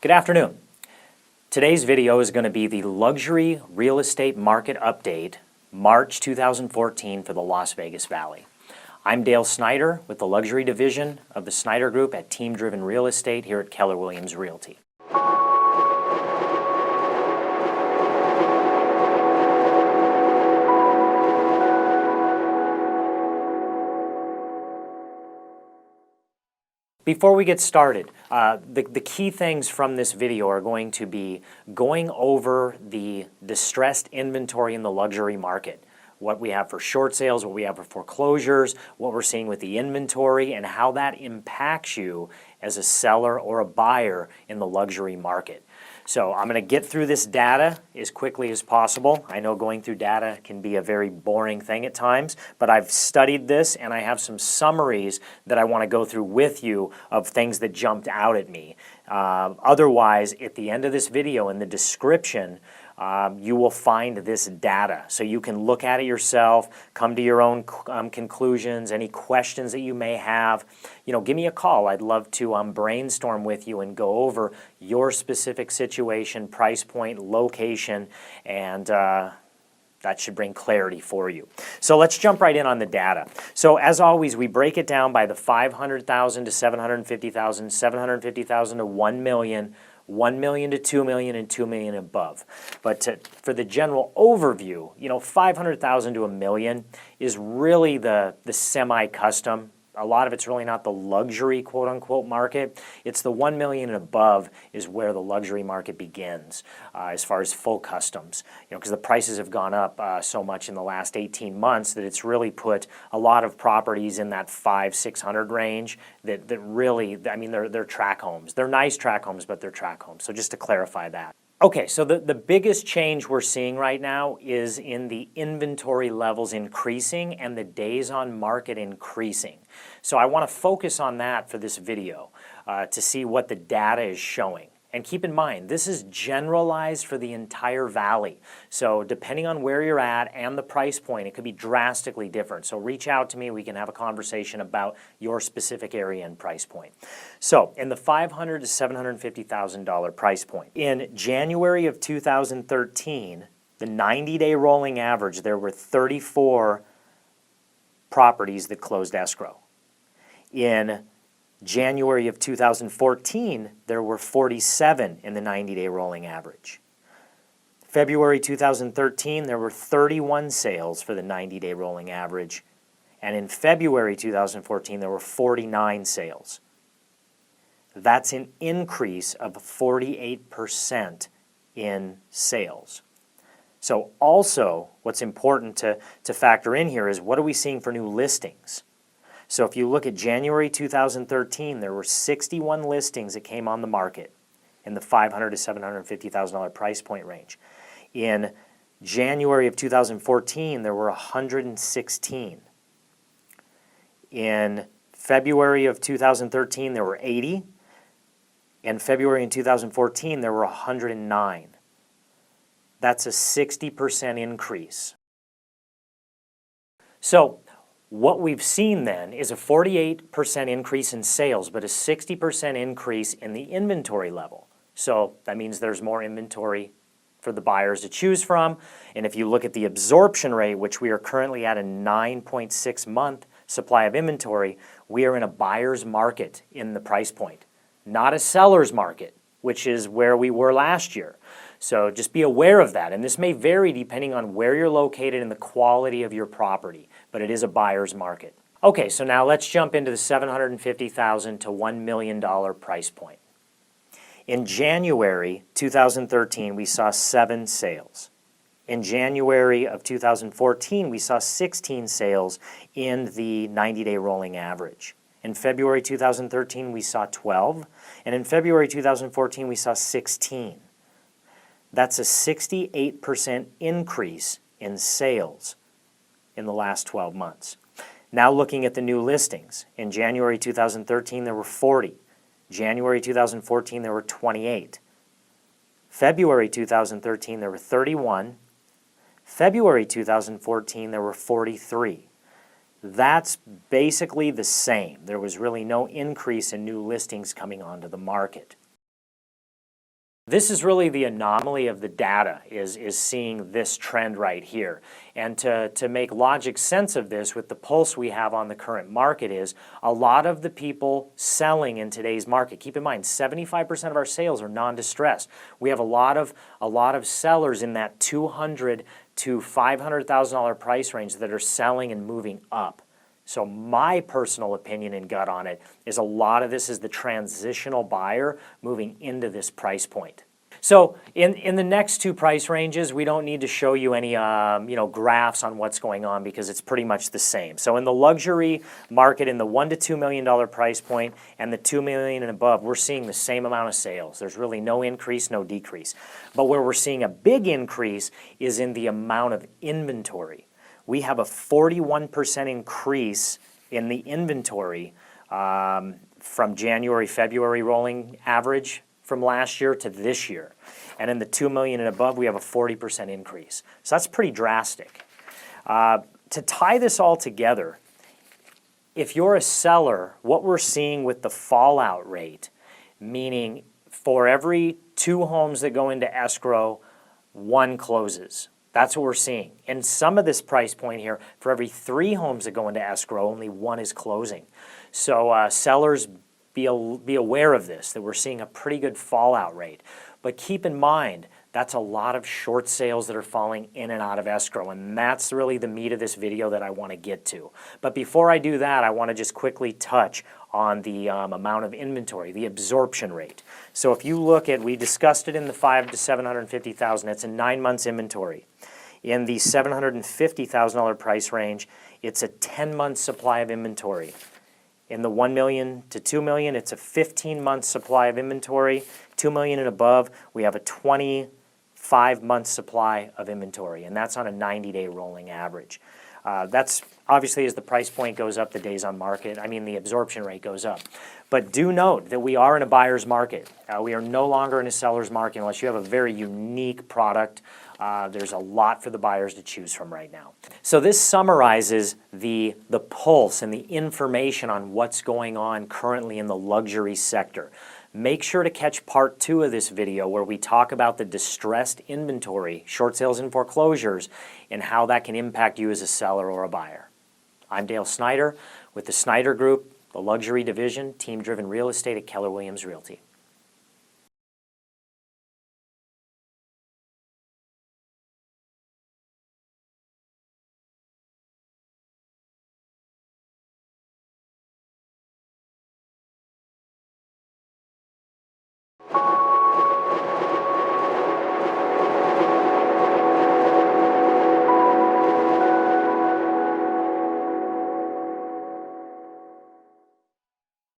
Good afternoon. Today's video is going to be the luxury real estate market update, March 2014 for the Las Vegas Valley. I'm Dale Snyder with the luxury division of the Snyder Group at Team Driven Real Estate here at Keller Williams Realty. Before we get started, the key things from this video are going to be going over the distressed inventory in the luxury market, what we have for short sales, what we have for foreclosures, what we're seeing with the inventory, and how that impacts you as a seller or a buyer in the luxury market. So I'm going to get through this data as quickly as possible. I know going through data can be a very boring thing at times, but I've studied this and I have some summaries that I want to go through with you of things that jumped out at me. Otherwise, at the end of this video in the description, you will find this data. So you can look at it yourself, come to your own conclusions, any questions that you may have. Give me a call. I'd love to brainstorm with you and go over your specific situation, price point, location, and that should bring clarity for you. So let's jump right in on the data. So as always, we break it down by the 500,000 to 750,000, 750,000 to 1 million, 1 million to 2 million, and 2 million above. But for the general overview, 500,000 to a million is really the semi-custom. A lot of it's really not the luxury quote-unquote market. It's the 1 million and above is where the luxury market begins as far as full customs. Because the prices have gone up so much in the last 18 months that it's really put a lot of properties in that 500-600 range that really, they're tract homes. They're nice tract homes, but they're tract homes. So just to clarify that. Okay, so the biggest change we're seeing right now is in the inventory levels increasing and the days on market increasing. So I want to focus on that for this video to see what the data is showing. And keep in mind, this is generalized for the entire valley. So depending on where you're at and the price point, it could be drastically different. So reach out to me, we can have a conversation about your specific area and price point. So in the $500,000 to $750,000 price point, in January of 2013, the 90-day rolling average, there were 34 properties that closed escrow. In January of 2014, there were 47 in the 90-day rolling average. February 2013, there were 31 sales for the 90-day rolling average. And in February 2014, there were 49 sales. That's an increase of 48% in sales. So also, what's important to factor in here is what are we seeing for new listings? So if you look at January 2013, there were 61 listings that came on the market in the $500,000 to $750,000 price point range. In January of 2014, there were 116. In February of 2013, there were 80. In February in 2014, there were 109. That's a 60% increase. So what we've seen then is a 48% increase in sales, but a 60% increase in the inventory level. So that means there's more inventory for the buyers to choose from. And if you look at the absorption rate, which we are currently at a 9.6 month supply of inventory, we are in a buyer's market in the price point, not a seller's market, which is where we were last year. So just be aware of that. And this may vary depending on where you're located and the quality of your property, but it is a buyer's market. Okay, so now let's jump into the $750,000 to $1 million price point. In January 2013, we saw 7 sales. In January of 2014, we saw 16 sales in the 90-day rolling average. In February 2013, we saw 12. And in February 2014, we saw 16. That's a 68% increase in sales in the last 12 months. Now looking at the new listings. In January 2013, there were 40. January 2014, there were 28. February 2013, there were 31. February 2014, there were 43. That's basically the same. There was really no increase in new listings coming onto the market. This is really the anomaly of the data, is seeing this trend right here. And to make logic sense of this with the pulse we have on the current market is a lot of the people selling in today's market. Keep in mind, 75% of our sales are non-distressed. We have a lot of sellers in that $200,000 to $500,000 price range that are selling and moving up. So my personal opinion and gut on it is a lot of this is the transitional buyer moving into this price point. So in the next two price ranges, we don't need to show you any graphs on what's going on because it's pretty much the same. So in the luxury market, in the $1 to $2 million price point and the $2 million and above, we're seeing the same amount of sales. There's really no increase, no decrease. But where we're seeing a big increase is in the amount of inventory. We have a 41% increase in the inventory from January, February rolling average from last year to this year. And in the 2 million and above, we have a 40% increase. So that's pretty drastic. To tie this all together, if you're a seller, what we're seeing with the fallout rate, meaning for every 2 homes that go into escrow, 1 closes. That's what we're seeing. In some of this price point here, for every 3 homes that go into escrow, only 1 is closing. So sellers, be aware of this, that we're seeing a pretty good fallout rate. But keep in mind, that's a lot of short sales that are falling in and out of escrow, and that's really the meat of this video that I want to get to. But before I do that, I want to just quickly touch on the amount of inventory, the absorption rate. So if you look at, we discussed it in the 5 to 750,000, it's a 9 months inventory. In the $750,000 price range, it's a 10-month supply of inventory. In the 1 million to 2 million, it's a 15-month supply of inventory. 2 million and above, we have a 25-month supply of inventory, and that's on a 90-day rolling average. That's obviously as the price point goes up, the days on market, the absorption rate goes up. But do note that we are in a buyer's market. We are no longer in a seller's market unless you have a very unique product. There's a lot for the buyers to choose from right now. So this summarizes the pulse and the information on what's going on currently in the luxury sector. Make sure to catch part 2 of this video where we talk about the distressed inventory, short sales and foreclosures, and how that can impact you as a seller or a buyer. I'm Dale Snyder with the Snyder Group, the luxury division, team-driven real estate at Keller Williams Realty.